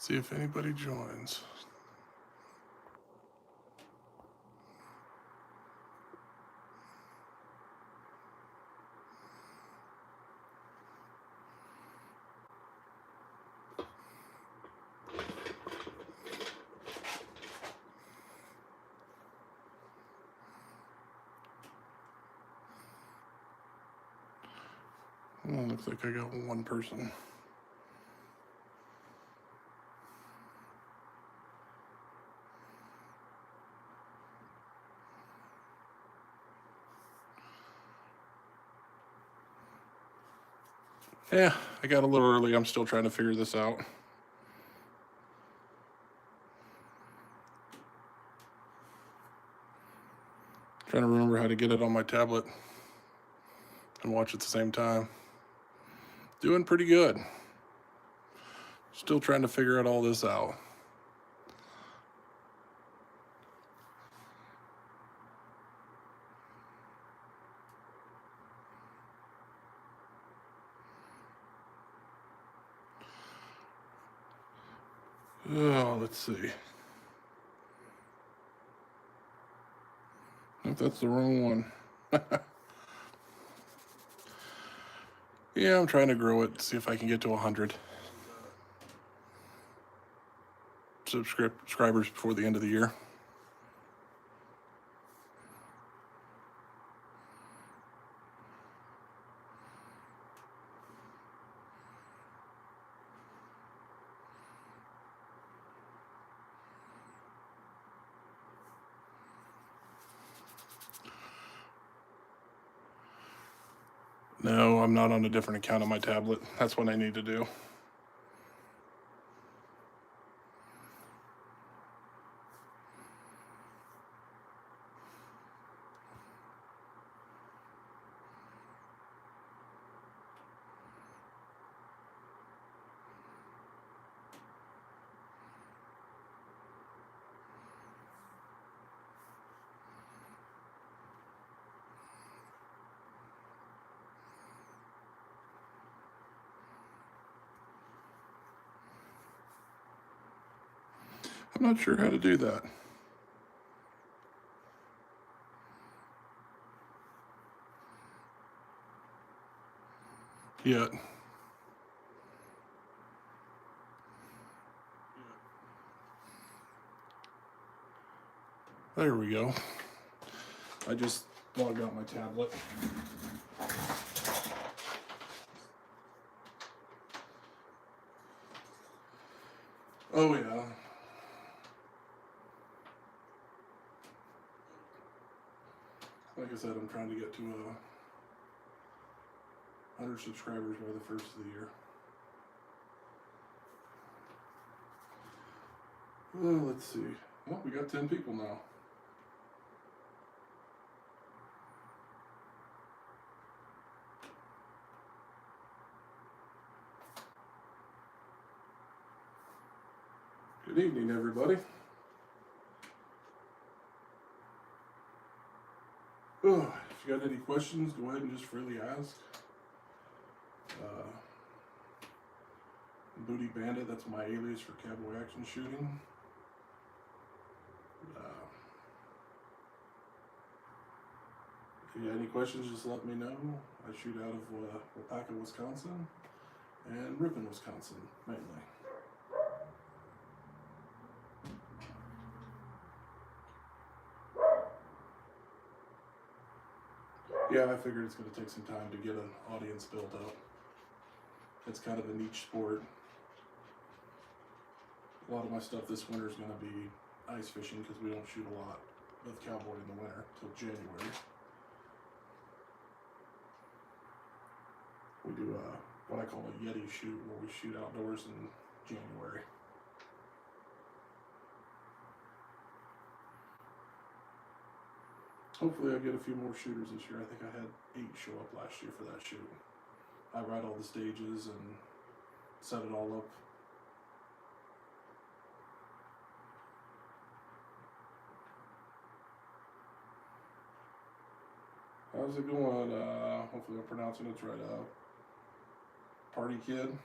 See if anybody joins. Oh, looks like I got one person. Yeah, I got a little early. I'm still trying to figure this out. Trying to remember how to get it on my tablet and watch at the same time. Doing pretty good. Still trying to figure out all this out. Oh, let's see. I think that's the wrong one. Yeah, I'm trying to grow it, see if I can get to 100 subscribers before the end of the year. No, I'm not on a different account on my tablet. That's what I need to do. I'm not sure how to do that. Yet. There we go. I just logged out my tablet. Oh yeah. Like I said, I'm trying to get to 100 subscribers by the first of the year. Let's see. Oh, we got 10 people now. Good evening, everybody. Oh, if you got any questions, go ahead and just freely ask. Booty Bandit, that's my alias for cowboy action shooting. If you got any questions, just let me know. I shoot out of Waupaca, Wisconsin, and Ripon, Wisconsin, mainly. Yeah, I figured it's going to take some time to get an audience built up. It's kind of a niche sport. A lot of my stuff this winter is going to be ice fishing because we don't shoot a lot of cowboy in the winter till January. We do what I call a Yeti shoot, where we shoot outdoors in January. Hopefully I'll get a few more shooters this year. I think I had 8 show up last year for that shoot. I ride all the stages and set it all up. How's it going? Hopefully I'm pronouncing it right. Party Kid.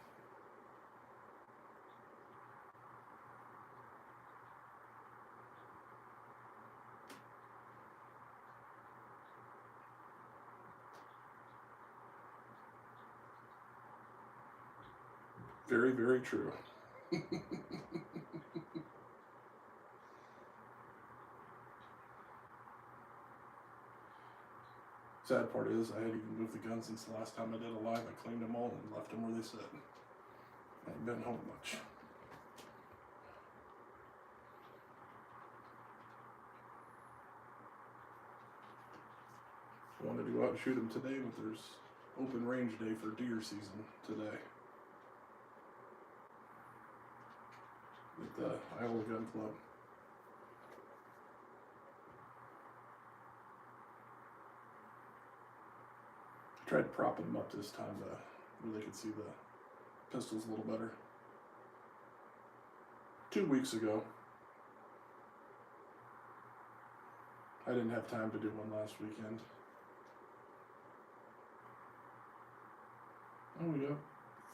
Very, very true. Sad part is I hadn't even moved the guns since the last time I did a live. I cleaned them all and left them where they sit. I ain't been home much. I wanted to go out and shoot them today, but there's open range day for deer season today at the Iowa Gun Club. I tried propping them up this time where they could see the pistols a little better. 2 weeks ago, I didn't have time to do one last weekend. Oh, we got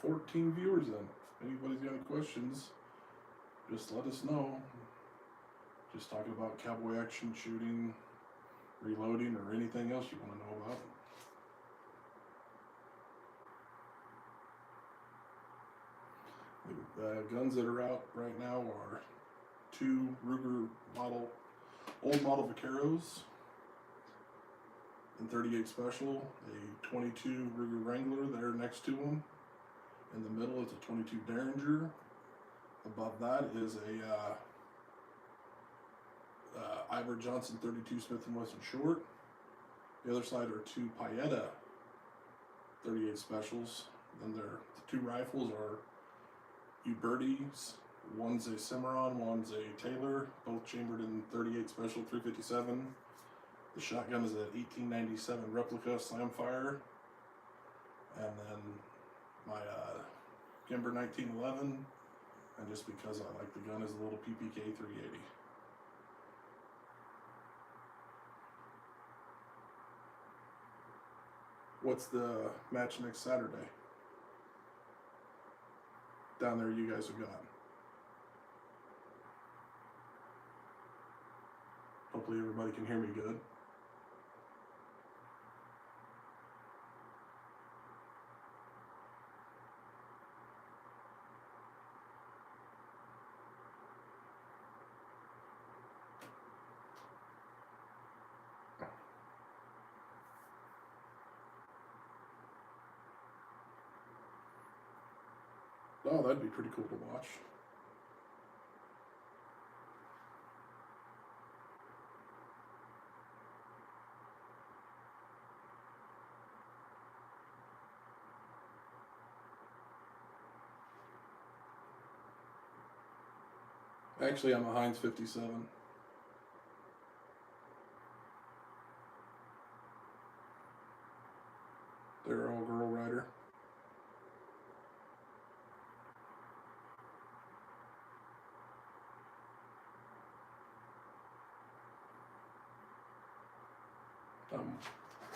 14 viewers in. If anybody's got any questions, just let us know. Just talking about cowboy action shooting, reloading, or anything else you want to know about. The guns that are out right now are 2 Ruger old model Vaqueros in 38 Special, a 22 Ruger Wrangler there next to them. In the middle is a 22 Derringer. Above that is a Ivor Johnson 32 Smith & Wesson Short. The other side are 2 Paeta 38 Specials. Then the 2 rifles are Ubertis. One's a Cimarron, one's a Taylor, both chambered in 38 Special 357. The shotgun is an 1897 replica Slamfire. And then my Kimber 1911. And just because I like the gun, is a little PPK 380. What's the match next Saturday? Down there you guys have got. Hopefully everybody can hear me good. Oh, that'd be pretty cool to watch. Actually, I'm a Heinz 57. They're all girl rider.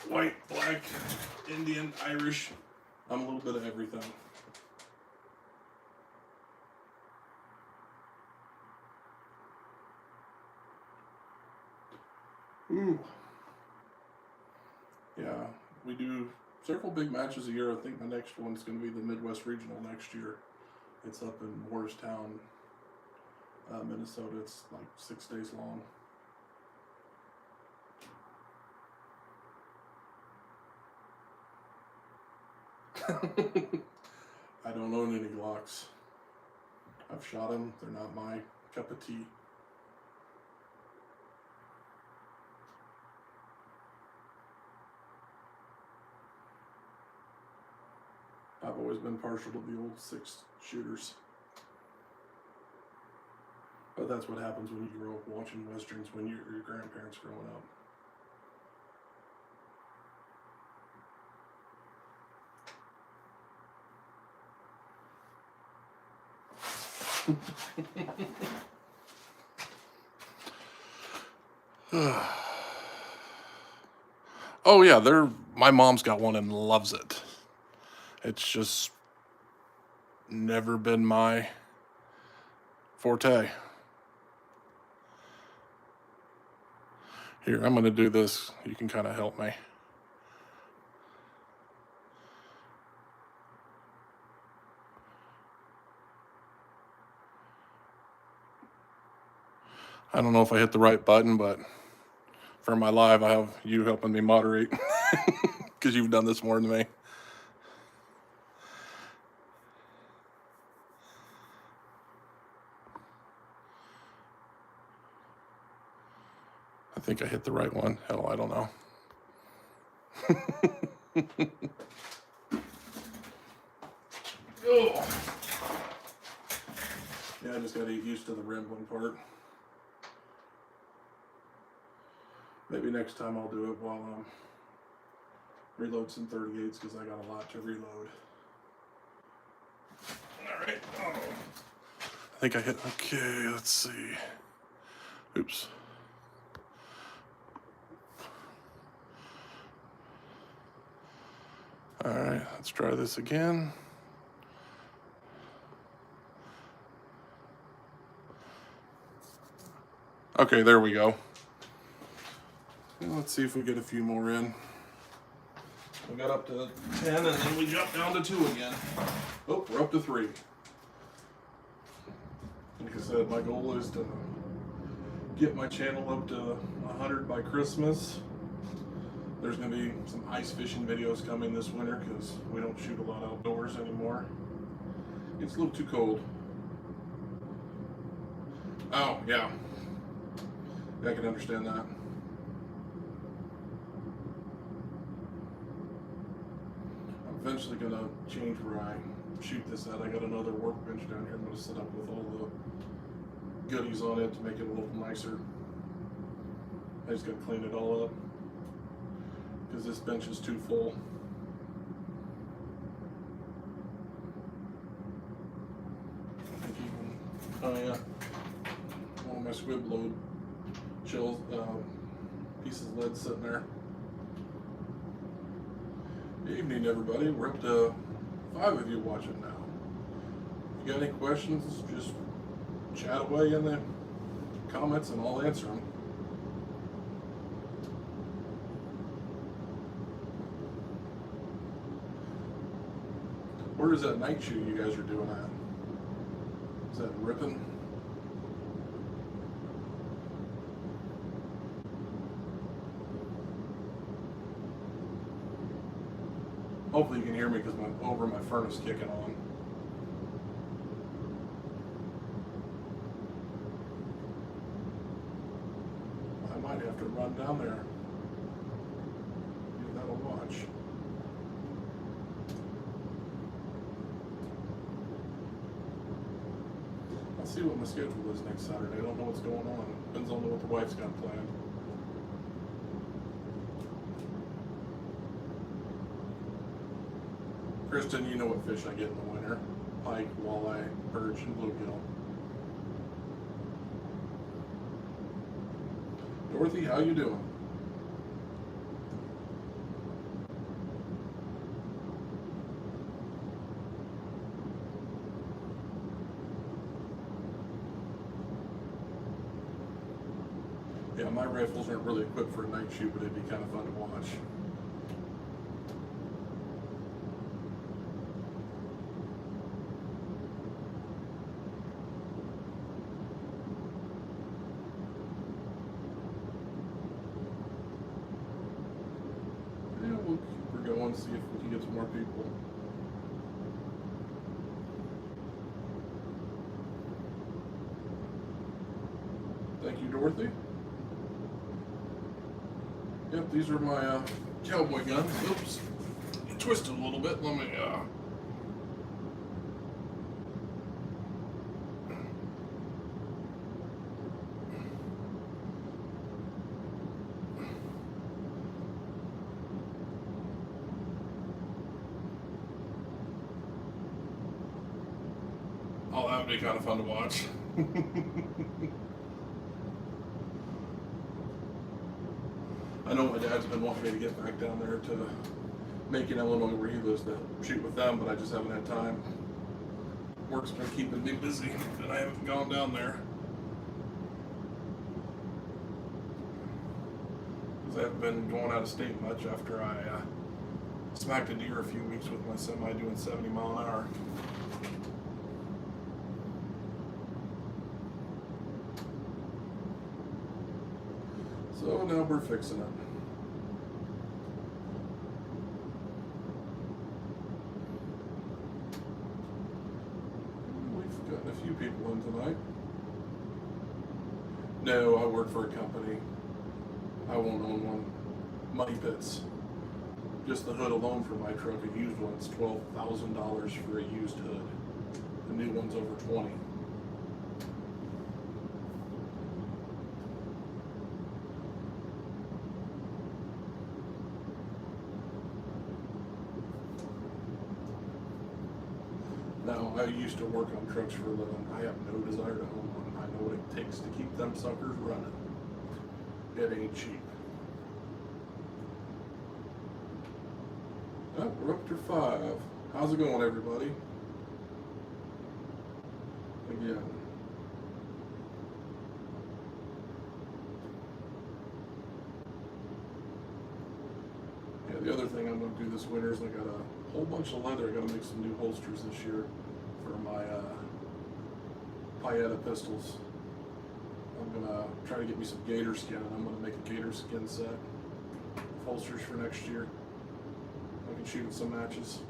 White, black, Indian, Irish. I'm a little bit of everything. Ooh. Yeah, we do several big matches a year. I think my next one's going to be the Midwest Regional next year. It's up in Morristown, Minnesota. It's like 6 days long. I don't own any Glocks. I've shot them. They're not my cup of tea. I've always been partial to the old 6 shooters. But that's what happens when you grow up watching Westerns when you're your grandparents growing up. Oh yeah, my mom's got one and loves it. It's just never been my forte. Here, I'm going to do this. You can kind of help me. I don't know if I hit the right button, but for my live, I have you helping me moderate because you've done this more than me. I think I hit the right one. Hell, I don't know. Oh. Yeah, I just got to get used to the rambling part. Maybe next time I'll do it while reload some 38s because I got a lot to reload. Alright. Oh. I think I hit. Okay, let's see. Oops. Alright, let's try this again. Okay, there we go. Let's see if we get a few more in. We got up to 10 and then we jumped down to 2 again. Oh, we're up to 3. Like I said, my goal is to get my channel up to 100 by Christmas. There's going to be some ice fishing videos coming this winter because we don't shoot a lot outdoors anymore. It's a little too cold. Oh, yeah. I can understand that. I'm eventually going to change where I shoot this at. I got another workbench down here I'm going to set up with all the goodies on it to make it a little nicer. I just got to clean it all up because this bench is too full. Oh yeah, all my squib load shells, pieces of lead sitting there. Good evening, everybody. We're up to 5 of you watching now. If you got any questions, just chat away in the comments and I'll answer them. Where is that night shoot you guys are doing at? Is that Ripon? Hopefully you can hear me because my furnace kicking on. I might have to run down there. Give that a watch. I'll see what my schedule is next Saturday. I don't know what's going on. Depends on what the wife's got planned. Kristen, you know what fish I get in the winter. Pike, walleye, perch, and bluegill. Dorothy, how you doing? Yeah, my rifles aren't really equipped for a night shoot, but it'd be kind of fun to watch. Yeah, we'll keep her going, see if we can get some more people. Thank you, Dorothy. Yep, these are my cowboy guns. Oops, you twisted a little bit. Let me. Oh, that would be kind of fun to watch. I know my dad's been wanting me to get back down there to Macon, Illinois, where he lives, to shoot with them, but I just haven't had time. Work's been keeping me busy, and I haven't gone down there. Because I haven't been going out of state much after I smacked a deer a few weeks with my semi doing 70 mile an hour. So now we're fixing it. We've gotten a few people in tonight. No, I work for a company. I won't own one. Money pits. Just the hood alone for my truck, a used one's $12,000 for a used hood. The new one's over 20. Now, I used to work on trucks for a living. I have no desire to own one. I know what it takes to keep them suckers running. It ain't cheap. Oh, we're up to 5. How's it going, everybody? Again. Yeah, the other thing I'm going to do this winter is I got a whole bunch of leather. I got to make some new holsters this year for my Payetta pistols. I'm going to try to get me some gator skin, and I'm going to make a gator skin set of holsters for next year. I can shoot some matches.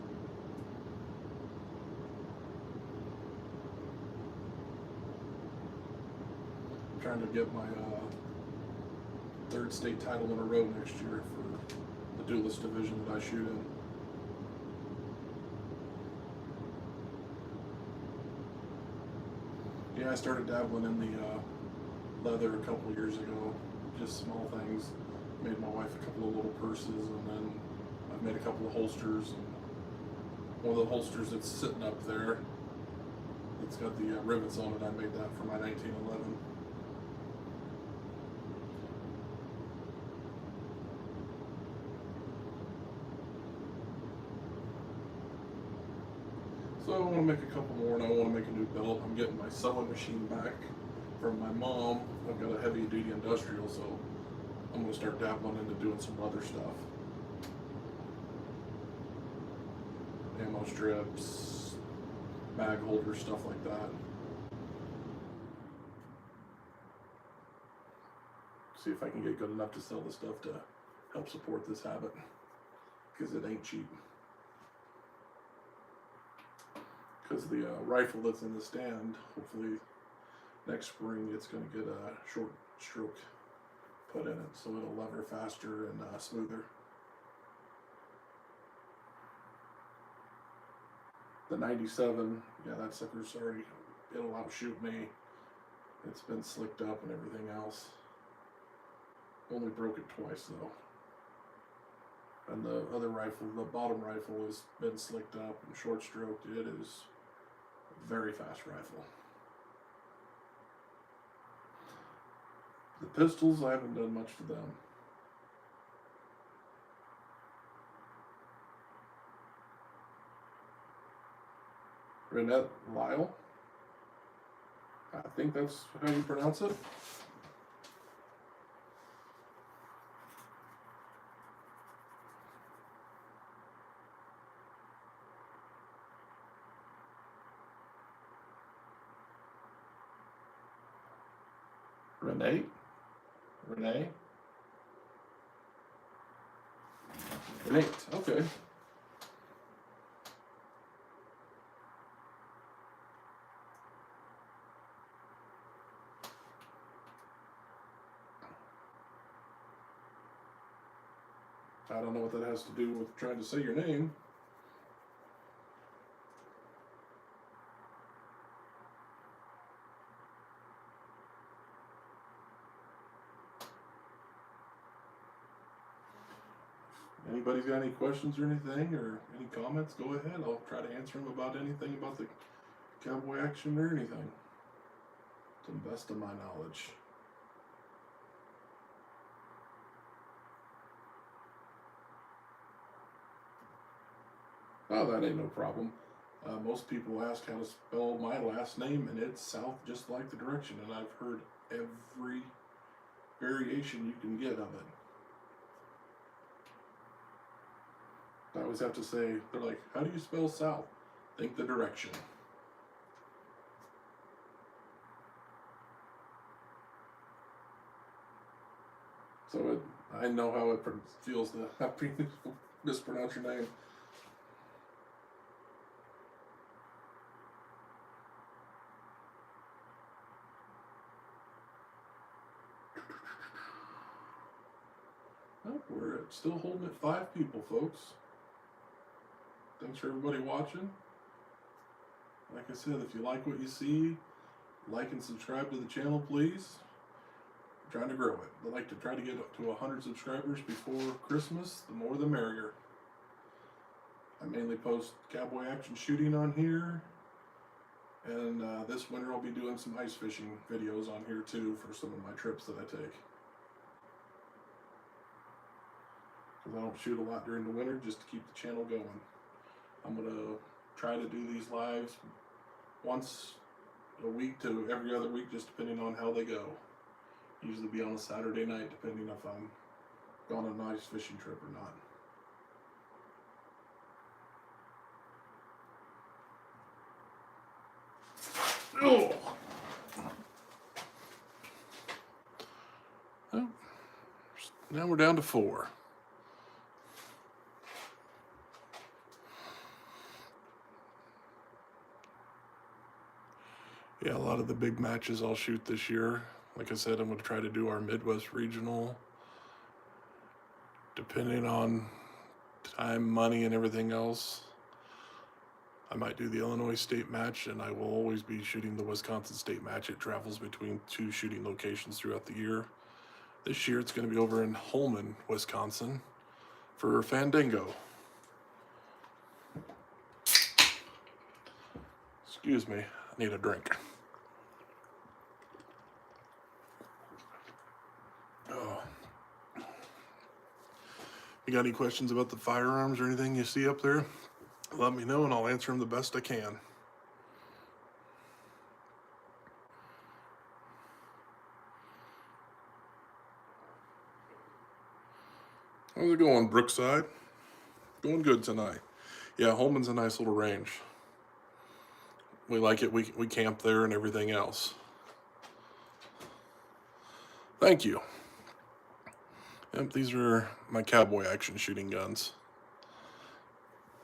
I'm trying to get my 3rd state title in a row next year for the duelist division that I shoot in. Yeah, I started dabbling in the leather a couple of years ago, just small things. Made my wife a couple of little purses, and then I've made a couple of holsters. And one of the holsters that's sitting up there, it's got the rivets on it. I made that for my 1911. So I want to make a couple more, and I want to make a new belt. I'm getting my sewing machine back from my mom. I've got a heavy duty industrial, so I'm going to start dabbling into doing some other stuff. Ammo strips, bag holders, stuff like that. See if I can get good enough to sell this stuff to help support this habit, because it ain't cheap. Because the rifle that's in the stand, hopefully next spring it's going to get a short stroke put in it, so it'll lever faster and smoother. The 97, yeah, that sucker's already, it'll outshoot me. It's been slicked up and everything else. Only broke it twice though. And the other rifle, the bottom rifle, has been slicked up and short stroked. It is a very fast rifle. The pistols, I haven't done much to them. Renette Lyle, I think that's how you pronounce it. Renee? Renee? Renee, okay. I don't know what that has to do with trying to say your name. Anybody's got any questions or anything, or any comments, go ahead. I'll try to answer them about anything about the cowboy action or anything, to the best of my knowledge. Oh, that ain't no problem. Most people ask how to spell my last name, and it's south just like the direction, and I've heard every variation you can get of it. I always have to say, they're like, how do you spell south? Think the direction. So I know how it feels to have people mispronounce your name. Oh, we're still holding at 5 people, folks. Thanks for everybody watching. Like I said, if you like what you see, like and subscribe to the channel, please. I'm trying to grow it. I'd like to try to get up to 100 subscribers before Christmas. The more the merrier. I mainly post cowboy action shooting on here. And this winter I'll be doing some ice fishing videos on here too for some of my trips that I take. Because I don't shoot a lot during the winter just to keep the channel going. I'm going to try to do these lives once a week to every other week, just depending on how they go. Usually be on a Saturday night, depending if I'm on a nice fishing trip or not. Oh. Well, now we're down to 4. Yeah, a lot of the big matches I'll shoot this year. Like I said, I'm going to try to do our Midwest Regional. Depending on time, money, and everything else, I might do the Illinois State match, and I will always be shooting the Wisconsin State match. It travels between 2 shooting locations throughout the year. This year it's going to be over in Holmen, Wisconsin for Fandango. Excuse me, I need a drink. Oh. You got any questions about the firearms or anything you see up there? Let me know and I'll answer them the best I can. How's it going, Brookside? Going good tonight. Yeah, Holmen's a nice little range. We like it. We camp there and everything else. Thank you. Yep, these are my cowboy action shooting guns.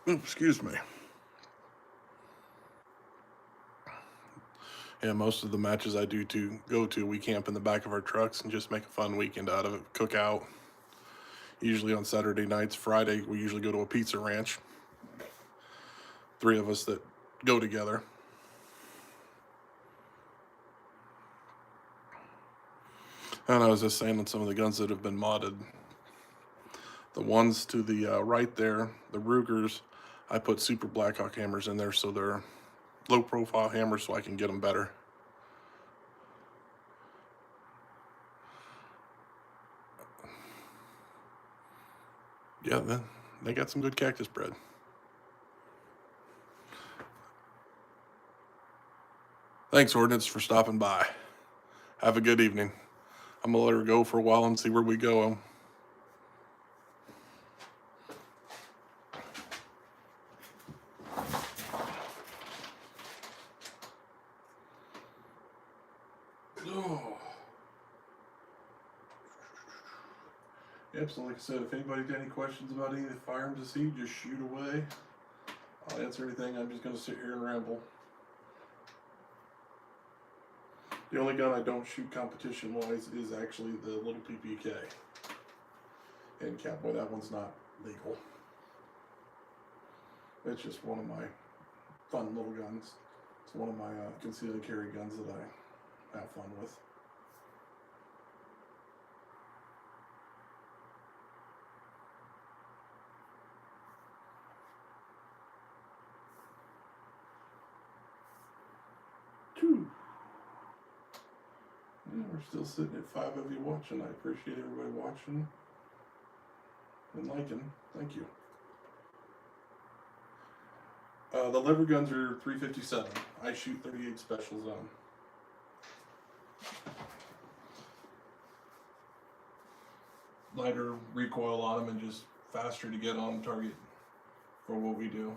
Ooh, excuse me. Yeah, most of the matches I do go to, we camp in the back of our trucks and just make a fun weekend out of it. Cook out. Usually on Saturday nights. Friday, we usually go to a pizza ranch. 3 of us that go together. And I was just saying on some of the guns that have been modded. The ones to the right there, the Rugers, I put Super Blackhawk hammers in there so they're low profile hammers so I can get them better. Yeah, they got some good cactus bread. Thanks, Ordnance, for stopping by. Have a good evening. I'm going to let her go for a while and see where we go. Oh. Yep, so like I said, if anybody got any questions about any of the firearms you see, just shoot away. I'll answer anything. I'm just going to sit here and ramble. The only gun I don't shoot competition-wise is actually the little PPK. And cowboy, that one's not legal. It's just one of my fun little guns. It's one of my concealed and carry guns that I have fun with. Yeah, we're still sitting at 5 of you watching. I appreciate everybody watching and liking. Thank you. The lever guns are 357. I shoot 38 special zone. Lighter recoil on them and just faster to get on target for what we do.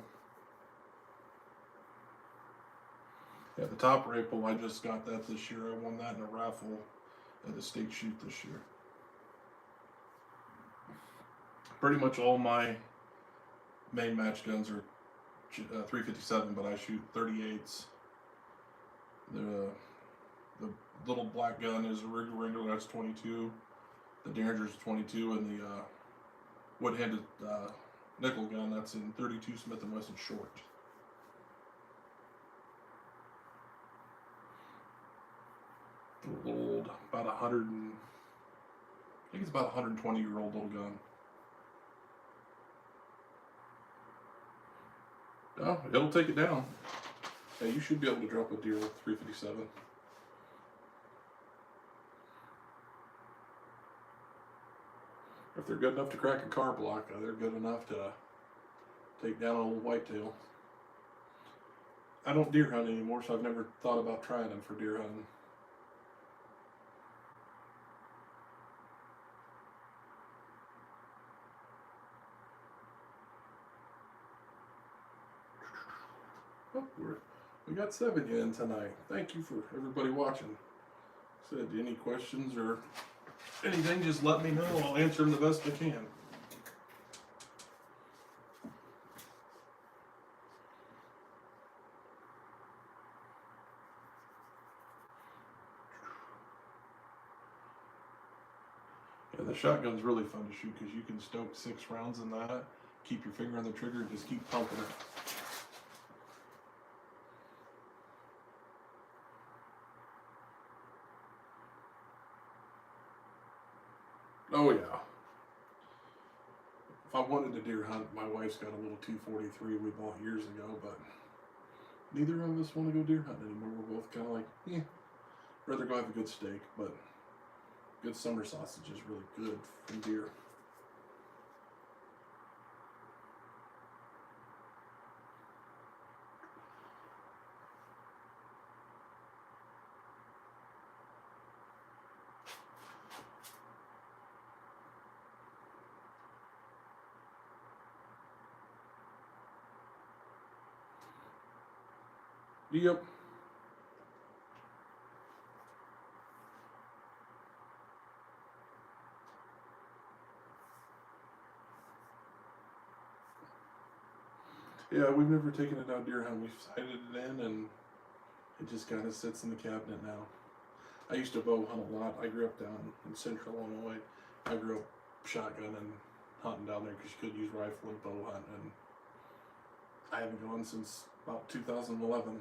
Yeah, the top rifle, I just got that this year. I won that in a raffle at the state shoot this year. pretty much all my main match guns are 357, but I shoot 38s. The little black gun is a Ruger Wrangler, that's 22. The Derringer's 22, and the wood-handed nickel gun, that's in 32 Smith & Wesson short. A little old, about 100 and, I think it's about 120-year-old little gun. Oh, it'll take it down. Yeah, you should be able to drop a deer with 357. If they're good enough to crack a car block, they're good enough to take down a little whitetail. I don't deer hunt anymore, so I've never thought about trying them for deer hunting. Oh, we got 7 in tonight. Thank you for everybody watching. Said any questions or anything, just let me know. I'll answer them the best I can. Yeah, the shotgun's really fun to shoot because you can stoke 6 rounds in that, keep your finger on the trigger, and just keep pumping it. Oh yeah. If I wanted to deer hunt, my wife's got a little 243 we bought years ago, but neither of us want to go deer hunting anymore. We're both kind of like, rather go have a good steak, but good summer sausage is really good from deer. Yep. Yeah, we've never taken it out deer hunt. We've sighted it in, and it just kind of sits in the cabinet now. I used to bow hunt a lot. I grew up down in central Illinois. I grew up shotgun and hunting down there because you could use rifle and bow hunt, and I haven't gone since about 2011.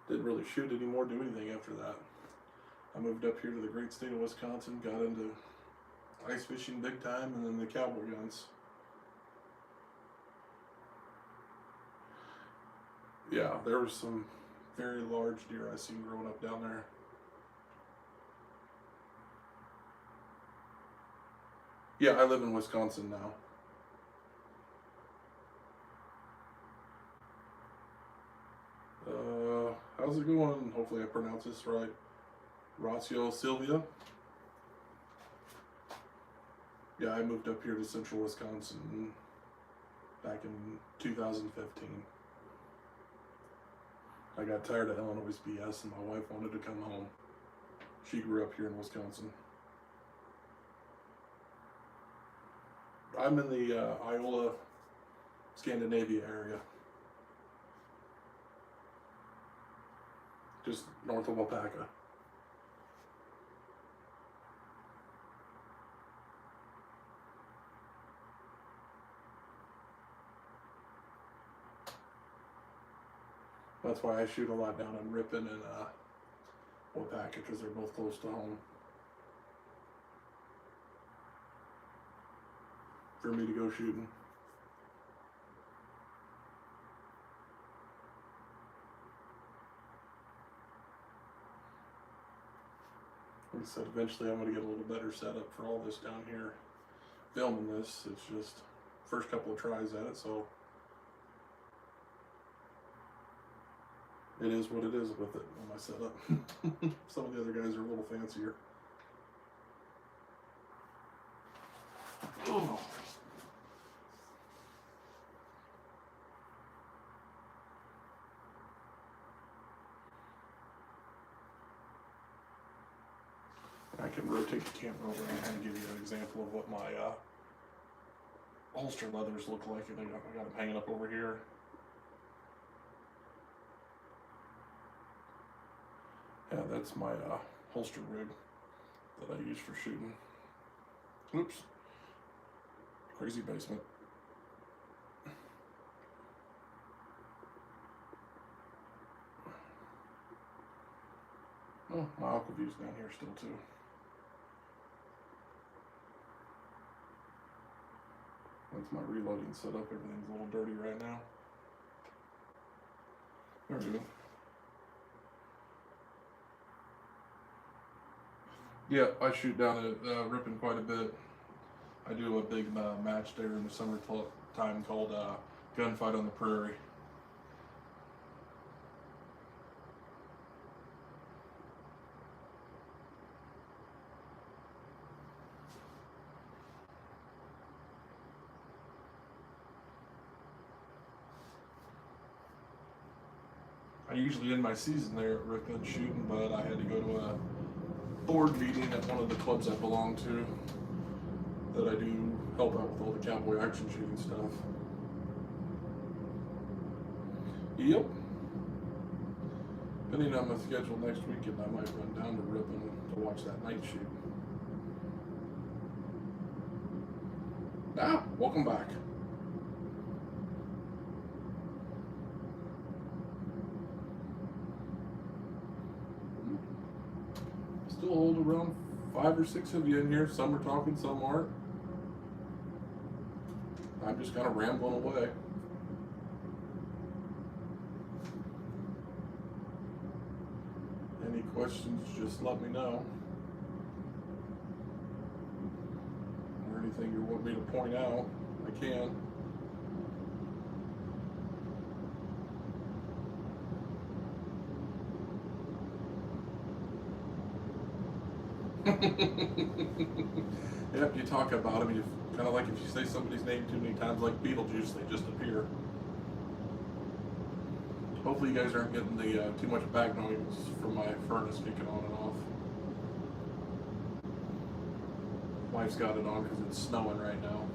Didn't really shoot anymore, do anything after that. I moved up here to the great state of Wisconsin, got into ice fishing big time, and then the cowboy guns. Yeah, there was some very large deer I seen growing up down there. Yeah, I live in Wisconsin now. How's it going? Hopefully I pronounce this right. Rocio Silvia. Yeah, I moved up here to central Wisconsin back in 2015. I got tired of Illinois' BS and my wife wanted to come home. She grew up here in Wisconsin. I'm in the Iola, Scandinavia area. Just north of Wapaka. That's why I shoot a lot down in Ripon and Wapaka, because they're both close to home. For me to go shooting. Like I said, eventually I'm going to get a little better setup for all this down here. Filming this, it's just first couple of tries at it, so it is what it is with it on my setup. Some of the other guys are a little fancier. Oh. I can rotate the camera over and kind of give you an example of what my holster leathers look like. And I got them hanging up over here. Yeah, that's my holster rig that I use for shooting. Oops. Crazy basement. Oh, my Aquaview's down here still too. That's my reloading setup. Everything's a little dirty right now. There we go. Yeah, I shoot down at Ripon quite a bit. I do a big match there in the summer time called Gunfight on the Prairie. I usually end my season there at Ripon shooting, but I had to go to a board meeting at one of the clubs I belong to that I do help out with all the cowboy action shooting stuff. Yep. Depending on my schedule next weekend, I might run down to Ripon to watch that night shoot. Ah, welcome back. Still hold around 5 or 6 of you in here. Some are talking, some aren't. I'm just kind of rambling away. Any questions, just let me know. Or anything you want me to point out, I can. Yep, you talk about them, you kind of like if you say somebody's name too many times, like Beetlejuice, they just appear. Hopefully you guys aren't getting the too much back noise from my furnace kicking on and off. Wife's got it on because it's snowing right now.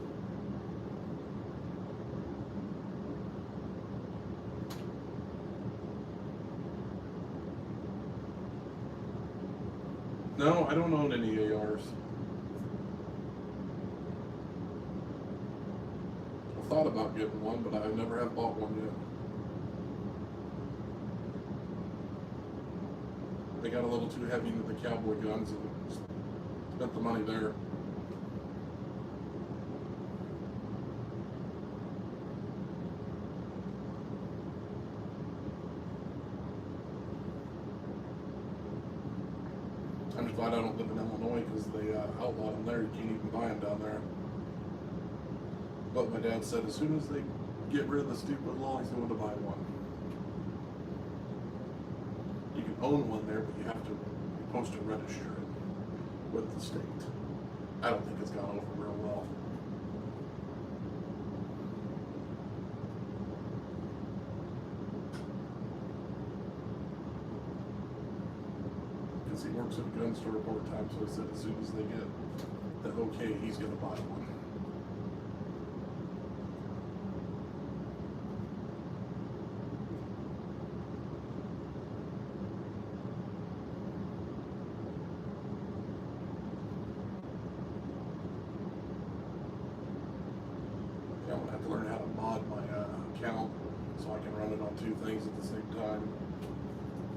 No, I don't own any ARs. I thought about getting one, but I never have bought one yet. They got a little too heavy into the cowboy guns and spent the money there. I'm just glad I don't live in Illinois because they outlawed them there. You can't even buy them down there. But my dad said as soon as they get rid of the stupid law, he's going to buy one. You can own one there, but you have to post and register it with the state. I don't think it's gone over real well. Because he works at a gun store part-time, so he said as soon as they get the okay, he's going to buy one. I'm going to have to learn how to mod my account so I can run it on 2 things at the same time.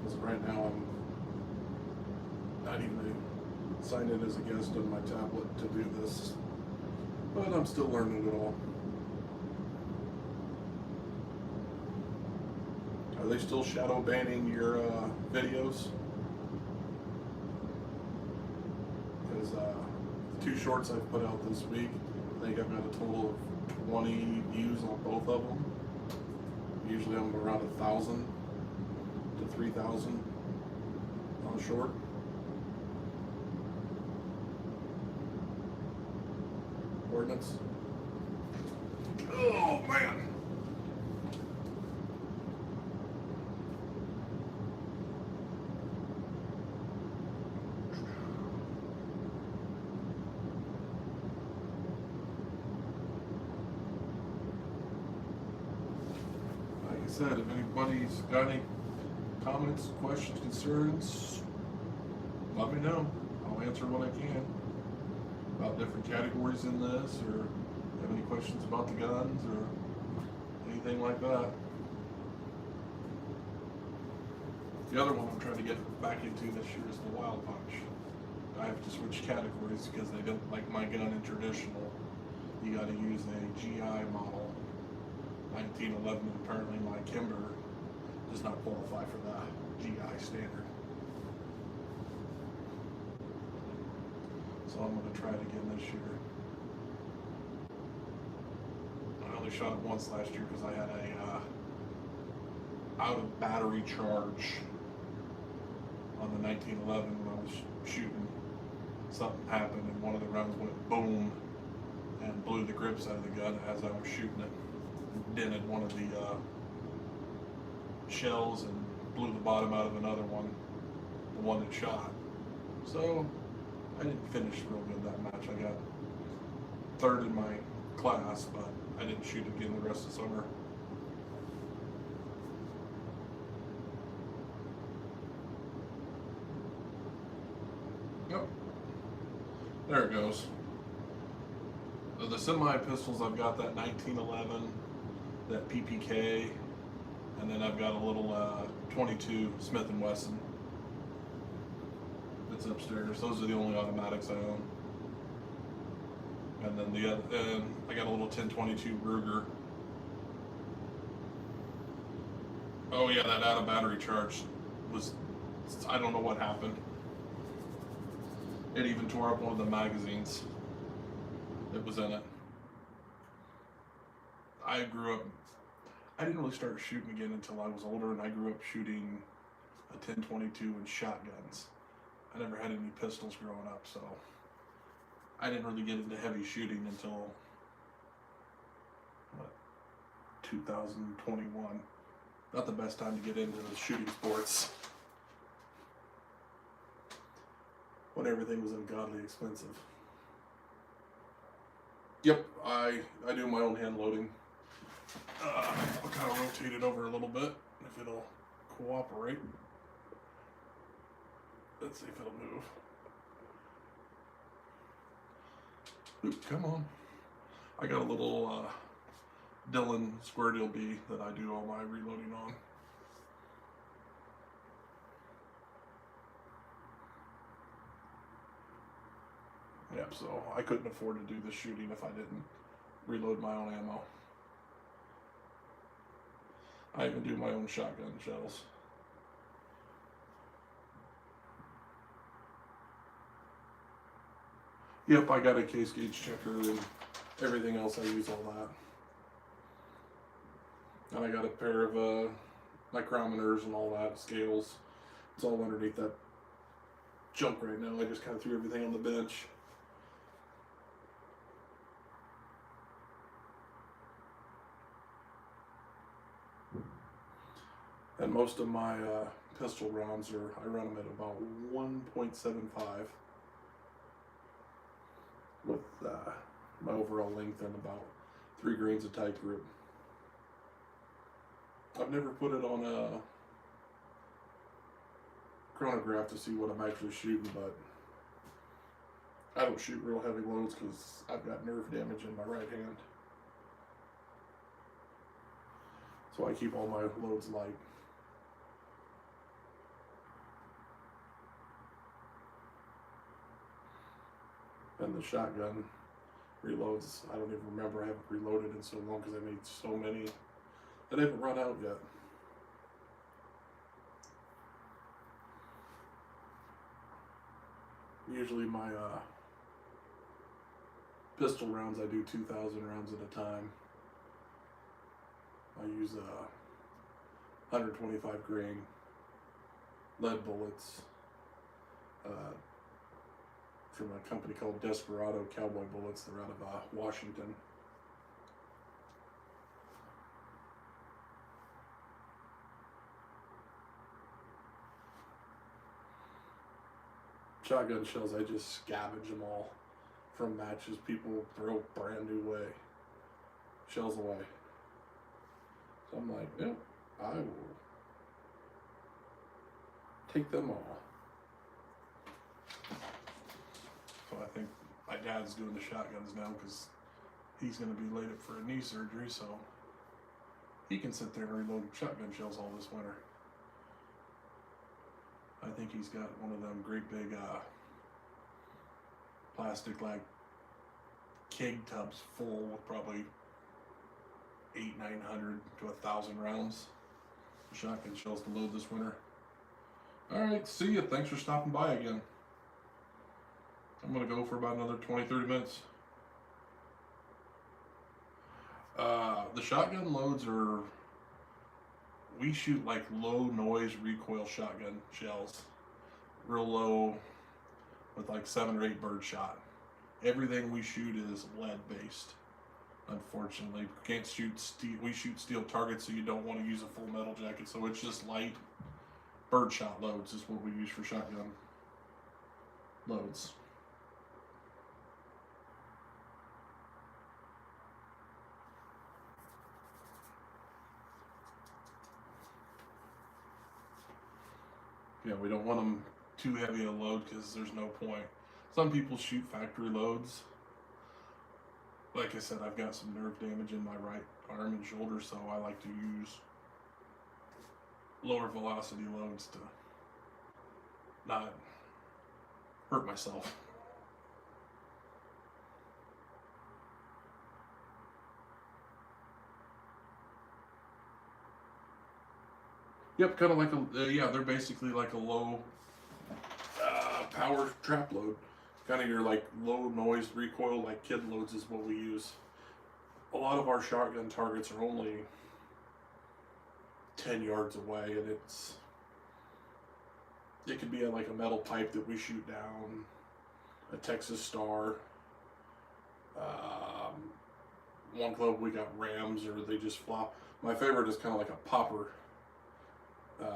Because right now I'm not even signed in as a guest on my tablet to do this. But I'm still learning it all. Are they still shadow banning your videos? Because the 2 shorts I've put out this week, I think I've got a total of 20 views on both of them. Usually I'm around 1,000 to 3,000 on a short. Ordnance. Oh man! said, if anybody's got any comments, questions, concerns, let me know. I'll answer what I can about different categories in this, or have any questions about the guns or anything like that. The other one I'm trying to get back into this year is the Wild Punch. I have to switch categories because they don't like my gun in traditional. You got to use a GI model 1911, and apparently my Kimber does not qualify for the GI standard. So I'm going to try it again this year. I only shot it once last year because I had a out of battery charge on the 1911 when I was shooting. Something happened and one of the rounds went boom and blew the grips out of the gun as I was shooting it. Dented one of the shells and blew the bottom out of another one, the one that shot. So I didn't finish real good that match. I got third in my class, but I didn't shoot again the rest of the summer. Yep. There it goes. The semi-pistols, I've got that 1911, that PPK, and then I've got a little 22 Smith & Wesson. It's upstairs. Those are the only automatics I own. And then I got a little 1022 Ruger. Oh yeah, that out of battery charge was, I don't know what happened. It even tore up one of the magazines that was in it. I didn't really start shooting again until I was older, and I grew up shooting a 1022 and shotguns. I never had any pistols growing up, so I didn't really get into heavy shooting until 2021. Not the best time to get into the shooting sports, when everything was ungodly expensive. Yep, I do my own hand loading. I'll kind of rotate it over a little bit if it'll cooperate. Let's see if it'll move. Oop, come on. I got a little Dillon Square Deal B that I do all my reloading on. Yep, so I couldn't afford to do the shooting if I didn't reload my own ammo. I even do my own shotgun shells. Yep, I got a case gauge checker and everything else. I use all that. And I got a pair of micrometers and all that, scales. It's all underneath that junk right now. I just kind of threw everything on the bench. And most of my pistol rounds I run them at about 1.75 with my overall length and about 3 grains of tight grip. I've never put it on a chronograph to see what I'm actually shooting, but I don't shoot real heavy loads because I've got nerve damage in my right hand. So I keep all my loads light. And the shotgun reloads, I don't even remember. I haven't reloaded in so long because I made so many that I haven't run out yet. Usually my pistol rounds, I do 2,000 rounds at a time. I use 125 grain lead bullets from a company called Desperado Cowboy Bullets. They're out of Washington. Shotgun shells, I just scavenge them all from matches. People throw brand new shells away. So I'm like, yeah, I will take them all. So I think my dad's doing the shotguns now because he's going to be laid up for a knee surgery, so he can sit there and reload shotgun shells all this winter. I think he's got one of them great big plastic like keg tubs full with probably 900 to 1,000 rounds of shotgun shells to load this winter. Alright, see ya. Thanks for stopping by again. I'm going to go for about another 20-30 minutes. The shotgun loads are, we shoot like low noise recoil shotgun shells. Real low with like 7 or 8 bird shot. Everything we shoot is lead based. Unfortunately, we can't shoot steel. We shoot steel targets, so you don't want to use a full metal jacket. So it's just light bird shot loads is what we use for shotgun loads. Yeah, we don't want them too heavy a load because there's no point. Some people shoot factory loads. Like I said, I've got some nerve damage in my right arm and shoulder, so I like to use lower velocity loads to not hurt myself. Yep, kind of like a, yeah, they're basically like a low power trap load. Kind of your like low noise recoil, like kid loads is what we use. A lot of our shotgun targets are only 10 yards away, and it could be like a metal pipe that we shoot down, a Texas Star. One club we got Rams, or they just flop. My favorite is kind of like a popper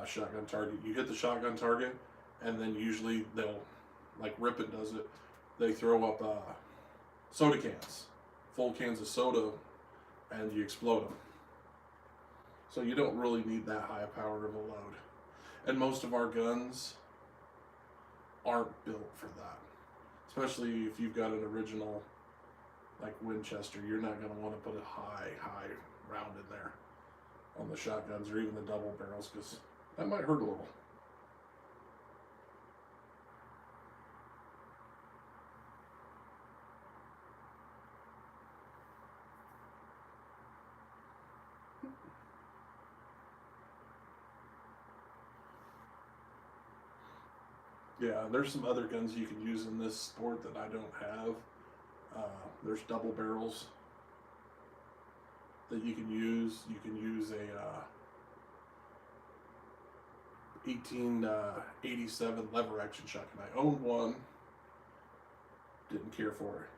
shotgun target. You hit the shotgun target, and then usually they'll, like Ripon does it, they throw up soda cans, full cans of soda, and you explode them. So you don't really need that high power of a load. And most of our guns aren't built for that. Especially if you've got an original, like Winchester, you're not going to want to put a high round in there on the shotguns or even the double barrels, because that might hurt a little. Yeah, there's some other guns you can use in this sport that I don't have. There's double barrels that you can use. You can use a 1887 lever action shotgun. I owned one, didn't care for it.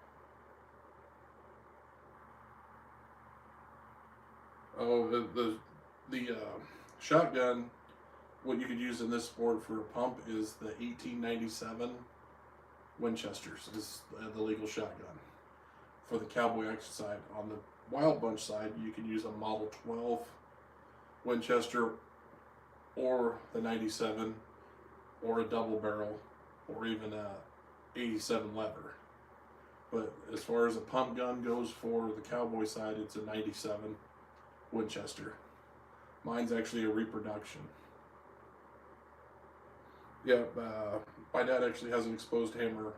Oh, the shotgun, what you could use in this sport for a pump is the 1897 Winchesters is the legal shotgun. For the cowboy action side, on the Wild Bunch side, you can use a Model 12 Winchester, or the 97, or a double barrel, or even a 87 lever. But as far as a pump gun goes for the cowboy side, it's a 97 Winchester. Mine's actually a reproduction. Yeah, my dad actually has an exposed hammer.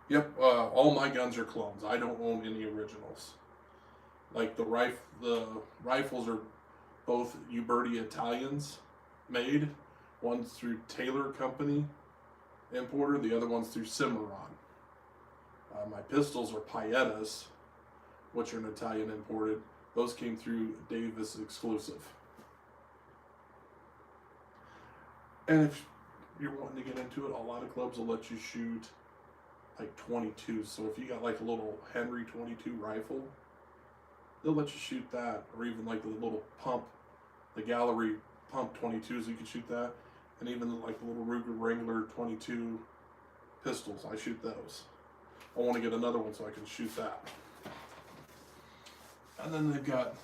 Yep, all my guns are clones. I don't own any originals. Like the rifles are both Uberti Italians made. One's through Taylor Company importer, the other one's through Cimarron. My pistols are Paettas, which are an Italian imported. Those came through Davis exclusive. And if you're wanting to get into it, a lot of clubs will let you shoot like 22. So if you got like a little Henry 22 rifle, they'll let you shoot that, or even like the little pump, the Gallery pump 22s, you can shoot that, and even like the little Ruger Wrangler 22 pistols, I shoot those. I want to get another one so I can shoot that. And then they've got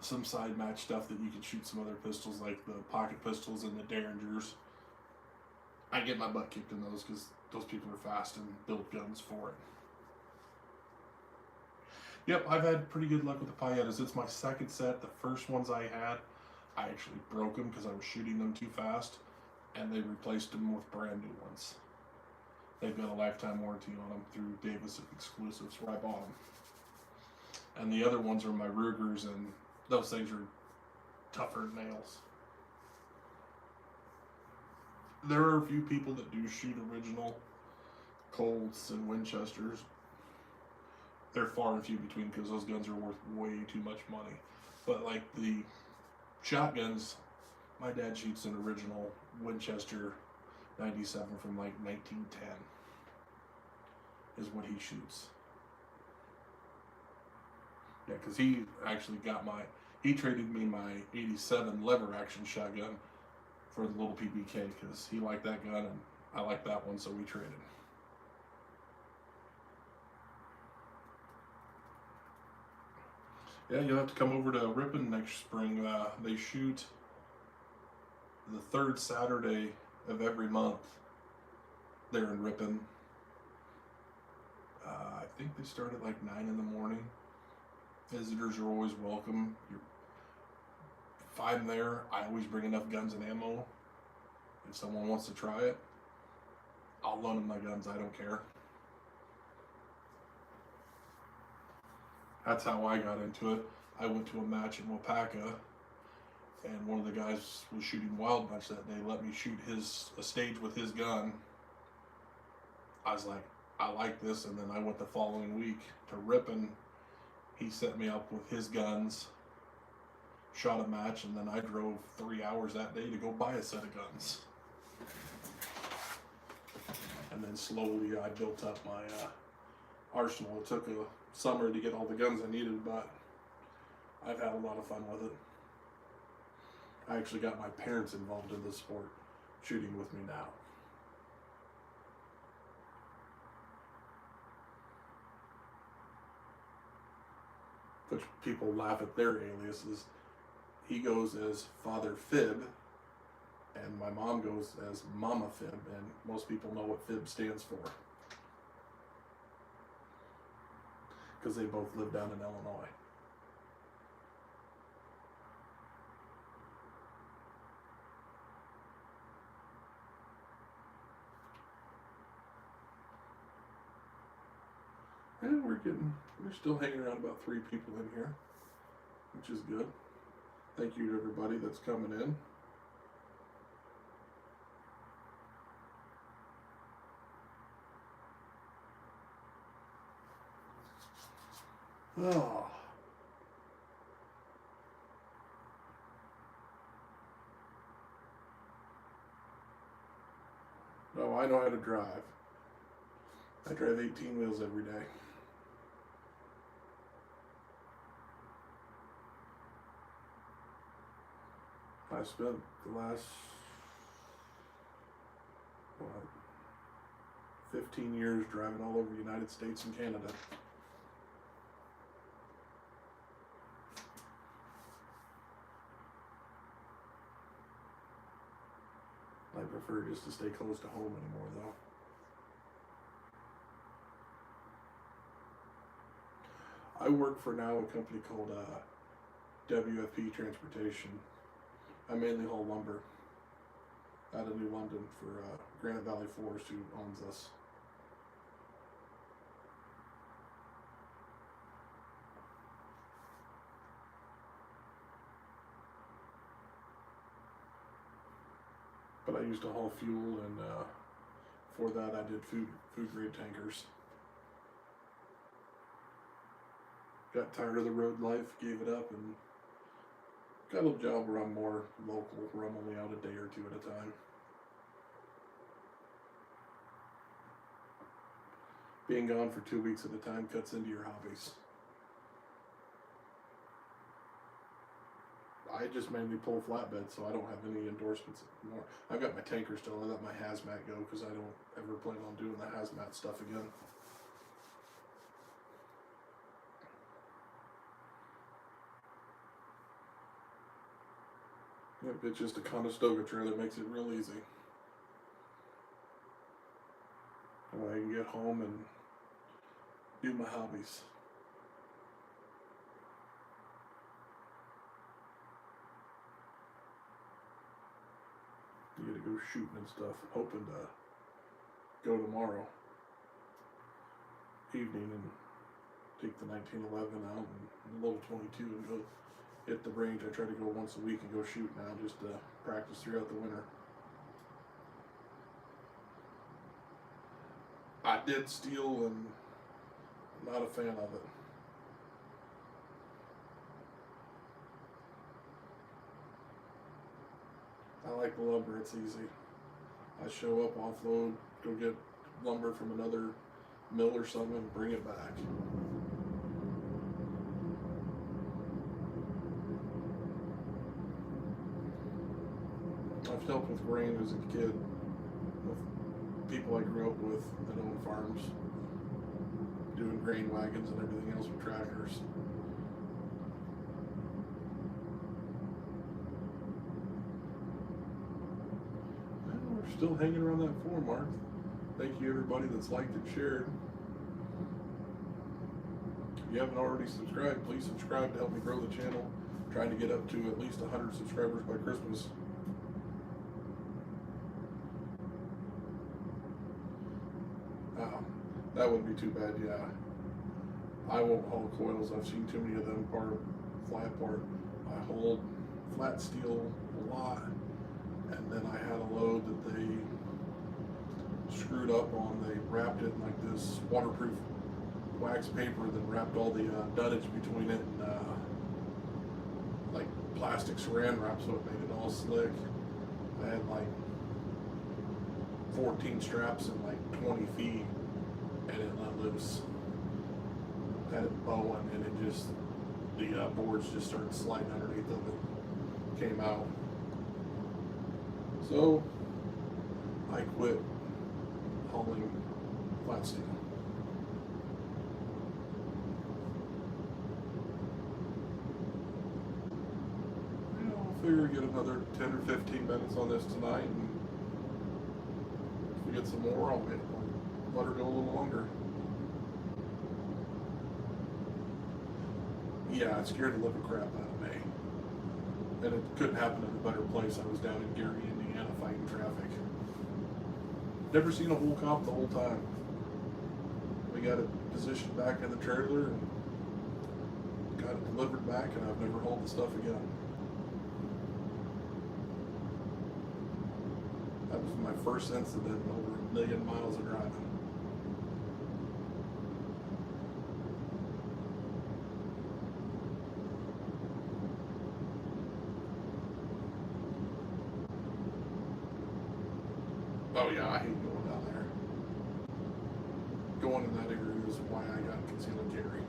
some side match stuff that you can shoot some other pistols, like the pocket pistols and the Derringers. I get my butt kicked in those because those people are fast and build guns for it. Yep, I've had pretty good luck with the Payetas. It's my second set. The first ones I had, I actually broke them because I was shooting them too fast, and they replaced them with brand new ones. They've got a lifetime warranty on them through Davis Exclusives where I bought them. And the other ones are my Rugers, and those things are tougher than nails. There are a few people that do shoot original Colts and Winchesters. They're far and few between because those guns are worth way too much money. But like the shotguns, my dad shoots an original Winchester 97 from like 1910 is what he shoots. Yeah, because he actually got he traded me my 87 lever action shotgun for the little PPK because he liked that gun and I liked that one, so we traded. Yeah, you'll have to come over to Ripon next spring. They shoot the third Saturday of every month there in Ripon. I think they start at like 9 in the morning. Visitors are always welcome. If I'm there, I always bring enough guns and ammo. If someone wants to try it, I'll loan them my guns. I don't care. That's how I got into it. I went to a match in Wapaka, and one of the guys was shooting Wild Bunch that day. Let me shoot a stage with his gun. I was like, I like this, and then I went the following week to Ripon. He set me up with his guns, shot a match, and then I drove 3 hours that day to go buy a set of guns. And then slowly I built up my arsenal. It took a summer to get all the guns I needed, but I've had a lot of fun with it. I actually got my parents involved in the sport, shooting with me now. Which people laugh at their aliases. He goes as Father Fib, and my mom goes as Mama Fib, and most people know what Fib stands for. Because they both live down in Illinois. And we're still hanging around about 3 people in here, which is good. Thank you to everybody that's coming in. Oh. No, I know how to drive. I drive 18 wheels every day. I spent the last 15 years driving all over the United States and Canada. I prefer just to stay close to home anymore, though. I work for now a company called WFP Transportation. I mainly haul lumber out of New London for Granite Valley Forest, who owns us. But I used to haul fuel, and for that I did food grade tankers. Got tired of the road life, gave it up, and got a job where I'm more local, where I'm only out a day or 2 at a time. Being gone for 2 weeks at a time cuts into your hobbies. I just mainly pull flatbed, so I don't have any endorsements anymore. I've got my tanker still. I let my hazmat go because I don't ever plan on doing the hazmat stuff again. Yep, it's just a Conestoga trailer, makes it real easy. That way I can get home and do my hobbies. You gotta go shooting and stuff. I'm hoping to go tomorrow evening and take the 1911 out and the level 22 and go hit the range. I try to go once a week and go shoot now just to practice throughout the winter. I did steel and not a fan of it. I like the lumber, it's easy. I show up, offload, go get lumber from another mill or something and bring it back. I've helped with grain as a kid with people I grew up with that own farms, doing grain wagons and everything else with tractors. And we're still hanging around that 4 mark. Thank you everybody that's liked and shared. If you haven't already subscribed, please subscribe to help me grow the channel. I'm trying to get up to at least 100 subscribers by Christmas. That wouldn't be too bad, yeah. I won't haul coils. I've seen too many of them fly apart. I hauled flat steel a lot, and then I had a load that they screwed up on. They wrapped it in like this waterproof wax paper, then wrapped all the dunnage between it and like plastic saran wrap, so it made it all slick. I had like 14 straps and like 20 feet. And it let loose. Had it bowing, and it just, the boards just started sliding underneath of it. Came out. So, I quit hauling flat steel. I'll figure get another 10 or 15 minutes on this tonight, and if we get some more, I'll let her go a little longer. Yeah, it scared the living crap out of me. And it couldn't happen in a better place. I was down in Gary, Indiana, fighting traffic. Never seen a whole cop the whole time. We got it positioned back in the trailer and got it delivered back, and I've never hauled the stuff again. That was my first incident in over 1 million miles of driving. Oh yeah, I hate going down there. Going in that area is why I got concealed carry.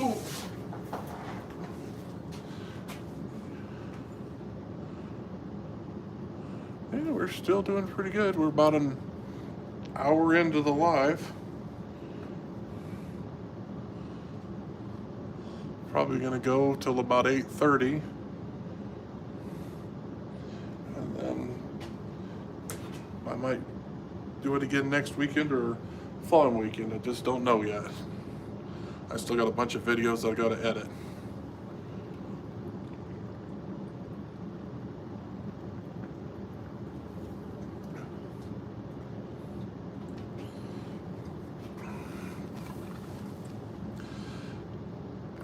Ooh. Yeah, we're still doing pretty good. We're about an hour into the live. Probably gonna go till about 8:30, and then I might do it again next weekend or following weekend. I just don't know yet. I still got a bunch of videos I gotta edit.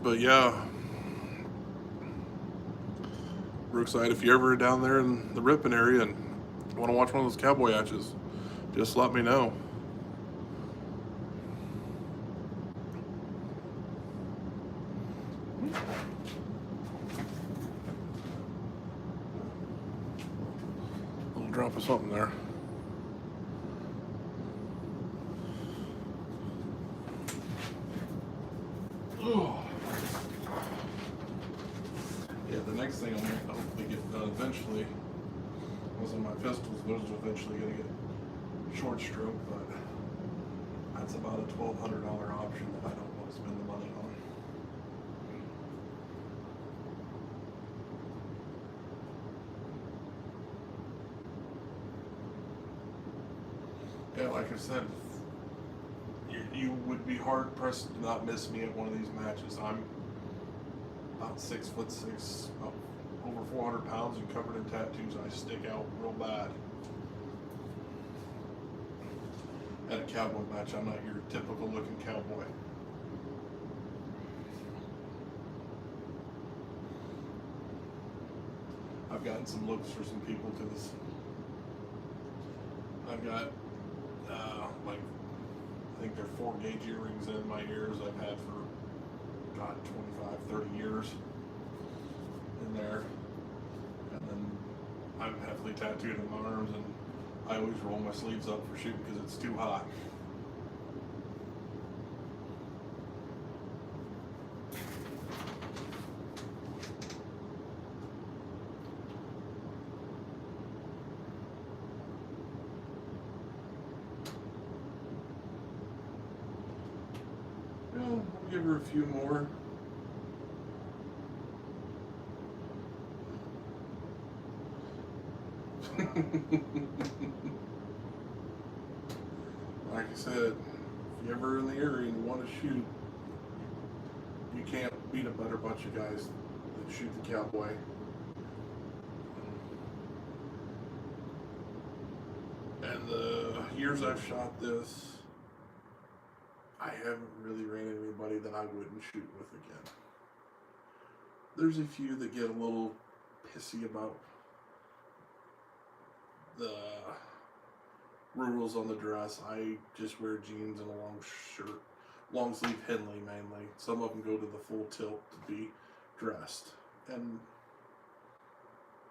But yeah, Brookside, if you're ever down there in the Ripon area and want to watch one of those cowboy hatches, just let me know. Little drop of something there. Oh. Yeah, the next thing I'm going to hopefully get done eventually was on my pistols, those are eventually going to get short stroke, but that's about a $1,200 option that I don't want to spend the money on. Yeah, like I said, you would be hard pressed to not miss me at one of these matches. I'm about 6'6", about over 400 pounds and covered in tattoos. I stick out real bad. At a cowboy match, I'm not your typical looking cowboy. I've gotten some looks for some people because I've got like, I think they're 4-gauge earrings in my ears I've had for, God, 25, 30 years in there. And then I'm heavily tattooed in my arms, and I always roll my sleeves up for shooting because it's too hot. Well, we'll give her a few more. Like I said, if you're ever in the area and you want to shoot, you can't beat a better bunch of guys that shoot the cowboy. And the years I've shot this, I haven't really ran into anybody that I wouldn't shoot with again. There's a few that get a little pissy about the rules on the dress. I just wear jeans and a long shirt, long sleeve Henley mainly. Some of them go to the full tilt to be dressed, and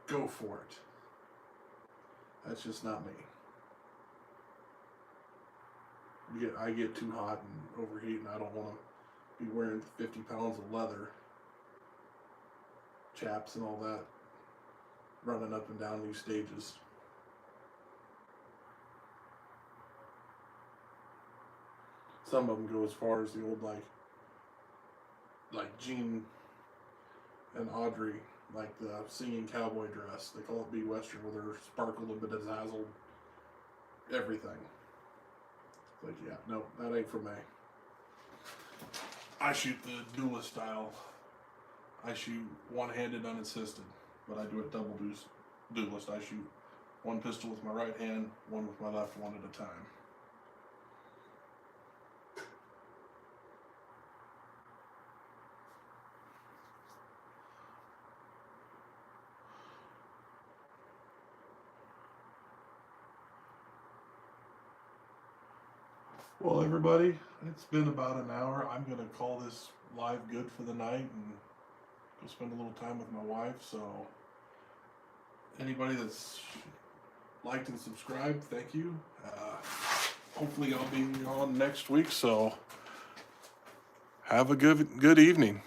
go for it. That's just not me. I get too hot and overheat, and I don't want to be wearing 50 pounds of leather, chaps and all that, running up and down these stages. Some of them go as far as the old like Gene and Audrey, like the singing cowboy dress. They call it Be Western, where they're sparkled and bedazzled, everything. Like, yeah, no, that ain't for me. I shoot the duelist style. I shoot one-handed unassisted, but I do it double duelist. I shoot one pistol with my right hand, one with my left, one at a time. Well, everybody, it's been about an hour. I'm going to call this live good for the night and go spend a little time with my wife. So, anybody that's liked and subscribed, thank you. Hopefully, I'll be on next week. So, have a good evening.